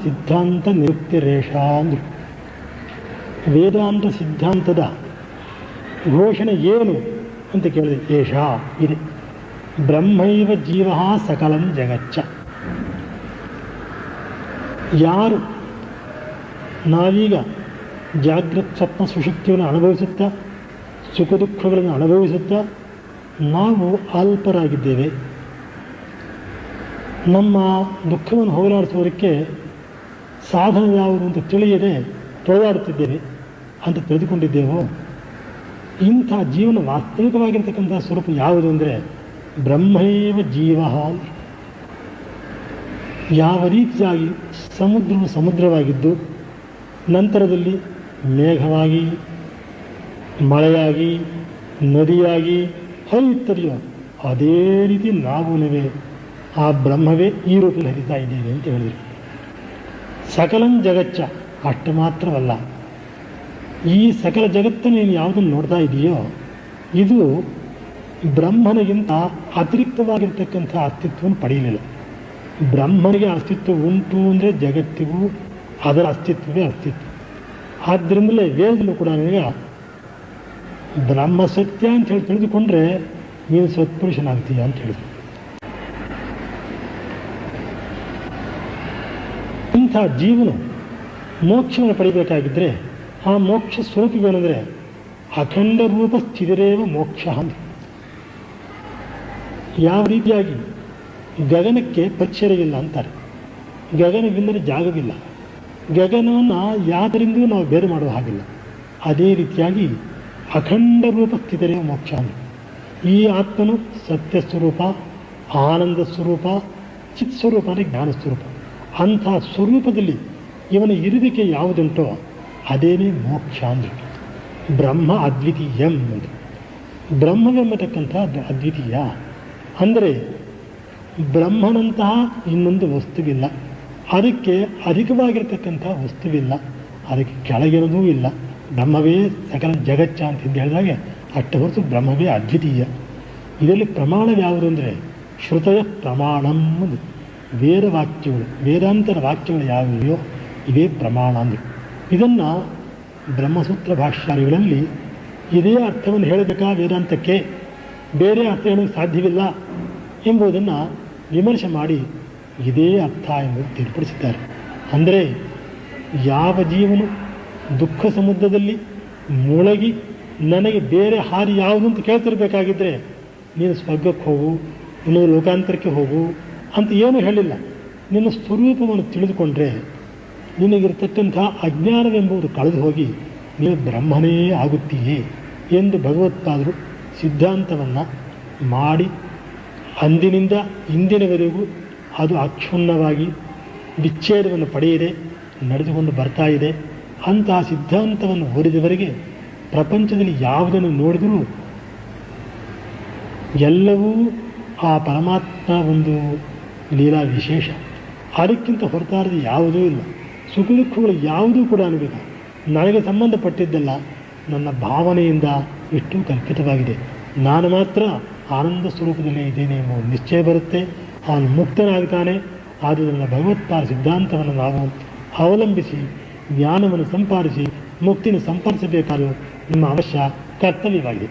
ಸಿದ್ಧಾಂತ ನಿರುಕ್ತಿರೇಷ ಅಂದರು. ವೇದಾಂತ ಸಿದ್ಧಾಂತದ ಘೋಷಣೆ ಏನು ಅಂತ ಕೇಳಿದೆ. ಏಷ ಇದೆ. ಬ್ರಹ್ಮೈವ ಜೀವ ಸಕಲಂ ಜಗಚ್ಚ. ಯಾರು ನಾವೀಗ ಜಾಗೃತ್ ಸ್ವಪ್ನ ಸುಶಕ್ತಿಯನ್ನು ಅನುಭವಿಸುತ್ತಾ ಸುಖ ದುಃಖಗಳನ್ನು ಅನುಭವಿಸುತ್ತಾ ನಾವು ಅಲ್ಪರಾಗಿದ್ದೇವೆ, ನಮ್ಮ ದುಃಖವನ್ನು ಹೋಗಲಾಡಿಸುವುದಕ್ಕೆ ಸಾಧನ ಯಾವುದು ಅಂತ ತಿಳಿಯದೆ ತೊಳೆದಾಡುತ್ತಿದ್ದೇವೆ ಅಂತ ತಿಳಿದುಕೊಂಡಿದ್ದೇವೋ, ಇಂಥ ಜೀವನ ವಾಸ್ತವಿಕವಾಗಿರ್ತಕ್ಕಂಥ ಸ್ವರೂಪ ಯಾವುದು ಅಂದರೆ ಬ್ರಹ್ಮೈವ ಜೀವ. ಯಾವ ರೀತಿಯಾಗಿ ಸಮುದ್ರವು ಸಮುದ್ರವಾಗಿದ್ದು ನಂತರದಲ್ಲಿ ಮೇಘವಾಗಿ ಮಳೆಯಾಗಿ ನದಿಯಾಗಿ ಹರಿಯುತ್ತದೆಯೋ ಅದೇ ರೀತಿ ನಾವುನವೇ ಆ ಬ್ರಹ್ಮವೇ ಈ ರೂಪದಲ್ಲಿ ಹರಿತಾ ಇದ್ದೇವೆ ಅಂತ ಹೇಳಿದರು. ಸಕಲಂ ಜಗಚ್ಚ. ಅಷ್ಟು ಮಾತ್ರವಲ್ಲ, ಈ ಸಕಲ ಜಗತ್ತನ್ನು ನೀನು ಯಾವುದನ್ನು ನೋಡ್ತಾ ಇದೆಯೋ ಇದು ಬ್ರಹ್ಮನಿಗಿಂತ ಅತಿರಿಕ್ತವಾಗಿರ್ತಕ್ಕಂಥ ಅಸ್ತಿತ್ವವನ್ನು ಪಡೆಯಲಿಲ್ಲ. ಬ್ರಹ್ಮನಿಗೆ ಅಸ್ತಿತ್ವ ಉಂಟು ಅಂದರೆ ಜಗತ್ತಿಗೂ ಅದರ ಅಸ್ತಿತ್ವವೇ ಅಸ್ತಿತ್ವ. ಆದ್ದರಿಂದಲೇ ವೇದದಲ್ಲೂ ಕೂಡ ಈಗ ಬ್ರಹ್ಮ ಸತ್ಯ ಅಂತ ಹೇಳಿ ತಿಳಿದುಕೊಂಡ್ರೆ ನೀನು ಸತ್ಪುರುಷನಾಗ್ತೀಯ ಅಂತ ಹೇಳಿದ್ರು. ಇಂಥ ಜೀವನ ಮೋಕ್ಷವನ್ನು ಪಡಿಬೇಕಾಗಿದ್ದರೆ ಆ ಮೋಕ್ಷ ಸ್ವರೂಪವೇನೆಂದರೆ ಅಖಂಡ ರೂಪ ಸ್ಥಿತಿರೇವ ಮೋಕ್ಷ ಅಂತ. ಯಾವ ರೀತಿಯಾಗಿ ಗಗನಕ್ಕೆ ಪರಿಚಯವಿಲ್ಲ ಅಂತಾರೆ, ಗಗನವಿಲ್ಲದೆ ಜಾಗವಿಲ್ಲ, ಗಗನವನ್ನು ಯಾದರಿಂದಲೂ ನಾವು ಬೇರೆ ಮಾಡುವ ಹಾಗಿಲ್ಲ. ಅದೇ ರೀತಿಯಾಗಿ ಅಖಂಡ ರೂಪ ಸ್ಥಿತಿರೇವ ಮೋಕ್ಷ ಅಂತ. ಈ ಆತ್ಮನು ಸತ್ಯ ಸ್ವರೂಪ, ಆನಂದ ಸ್ವರೂಪ, ಚಿತ್ ಸ್ವರೂಪ ಅಂದರೆ ಜ್ಞಾನ ಸ್ವರೂಪ. ಅಂಥ ಸ್ವರೂಪದಲ್ಲಿ ಇವನ ಇರುವಿಕೆ ಯಾವುದುಂಟೋ ಅದೇನೇ ಮೋಕ್ಷ ಅಂದರೆ. ಬ್ರಹ್ಮ ಅದ್ವಿತೀಯಂ ಎಂದು. ಬ್ರಹ್ಮವೆಂಬತಕ್ಕಂಥ ಅದ್ವಿತೀಯ ಅಂದರೆ ಬ್ರಹ್ಮನಂತಹ ಇನ್ನೊಂದು ವಸ್ತುವಿಲ್ಲ, ಅದಕ್ಕೆ ಅಧಿಕವಾಗಿರ್ತಕ್ಕಂಥ ವಸ್ತುವಿಲ್ಲ, ಅದಕ್ಕೆ ಕೆಳಗಿರೋದೂ ಇಲ್ಲ. ಬ್ರಹ್ಮವೇ ಸಕಲ ಜಗಚ್ಚ ಅಂತ ಹೇಳಿದಾಗೆ ಅಷ್ಟ ಹೊರತು ಬ್ರಹ್ಮವೇ ಅದ್ವಿತೀಯ. ಇದರಲ್ಲಿ ಪ್ರಮಾಣ ಯಾವುದು ಅಂದರೆ ಶ್ರುತಯ ಪ್ರಮಾಣಂ. ವೇದ ವಾಕ್ಯಗಳು, ವೇದಾಂತರ ವಾಕ್ಯಗಳು ಯಾವುವೆಯೋ ಇವೇ ಪ್ರಮಾಣ ಅಂದರು. ಇದನ್ನು ಬ್ರಹ್ಮಸೂತ್ರ ಭಾಷ್ಯಾದಿಗಳಲ್ಲಿ ಇದೇ ಅರ್ಥವನ್ನು ಹೇಳಬೇಕಾ ವೇದಾಂತಕ್ಕೆ, ಬೇರೆ ಅರ್ಥ ಹೇಳೋಕ್ಕೆ ಸಾಧ್ಯವಿಲ್ಲ ಎಂಬುದನ್ನು ವಿಮರ್ಶೆ ಮಾಡಿ ಇದೇ ಅರ್ಥ ಎಂಬುದು ತಿಳಿಪಡಿಸಿದ್ದಾರೆ. ಅಂದರೆ ಯಾವ ಜೀವನು ದುಃಖ ಸಮುದ್ರದಲ್ಲಿ ಮುಳುಗಿ ನನಗೆ ಬೇರೆ ಹಾದಿ ಯಾವುದು ಅಂತ ಕೇಳ್ತಿರ್ಬೇಕಾಗಿದ್ದರೆ ನೀನು ಸ್ವರ್ಗಕ್ಕೆ ಹೋಗು, ನೀನು ಲೋಕಾಂತರಕ್ಕೆ ಹೋಗು ಅಂತ ಏನೂ ಹೇಳಿಲ್ಲ. ನಿನ್ನ ಸ್ವರೂಪವನ್ನು ತಿಳಿದುಕೊಂಡ್ರೆ ನಿನಗಿರ್ತಕ್ಕಂಥ ಅಜ್ಞಾನವೆಂಬುದು ಕಳೆದು ಹೋಗಿ ನೀನು ಬ್ರಹ್ಮನೇ ಆಗುತ್ತೀಯೇ ಎಂದು ಭಗವತ್ಪಾದರು ಸಿದ್ಧಾಂತವನ್ನು ಮಾಡಿ ಅಂದಿನಿಂದ ಇಂದಿನವರೆಗೂ ಅದು ಅಕ್ಷುಣ್ಣವಾಗಿ ವಿಚ್ಛೇದವನ್ನು ಪಡೆಯದೆ ನಡೆದುಕೊಂಡು ಬರ್ತಾ ಇದೆ. ಅಂತಹ ಸಿದ್ಧಾಂತವನ್ನು ಓದಿದವರೆಗೆ ಪ್ರಪಂಚದಲ್ಲಿ ಯಾವುದನ್ನು ನೋಡಿದರೂ ಎಲ್ಲವೂ ಆ ಪರಮಾತ್ಮ ಒಂದು ಲೀಲಾ ವಿಶೇಷ. ಅದಕ್ಕಿಂತ ಹೊರತಾರದ ಯಾವುದೂ ಇಲ್ಲ. ಸುಖ ದುಃಖಗಳು ಯಾವುದೂ ಕೂಡ ಅನ್ಬೇಕು ನನಗೆ ಸಂಬಂಧಪಟ್ಟಿದ್ದಲ್ಲ, ನನ್ನ ಭಾವನೆಯಿಂದ ಇಷ್ಟು ಕಲ್ಪಿತವಾಗಿದೆ. ನಾನು ಮಾತ್ರ ಆನಂದ ಸ್ವರೂಪದಲ್ಲೇ ಇದ್ದೇನೆ ಎಂಬ ನಿಶ್ಚಯ ಬರುತ್ತೆ. ಅವನು ಮುಕ್ತನಾಗ್ತಾನೆ. ಆದ್ದರಿಂದ ಭಗವತ್ಪಾದ ಸಿದ್ಧಾಂತವನ್ನು ನಾವು ಅವಲಂಬಿಸಿ ಜ್ಞಾನವನ್ನು ಸಂಪಾದಿಸಿ ಮುಕ್ತಿಯನ್ನು ಸಂಪಾದಿಸಬೇಕಾದ ನಿಮ್ಮ ಅವಶ್ಯ ಕರ್ತವ್ಯವಾಗಿದೆ.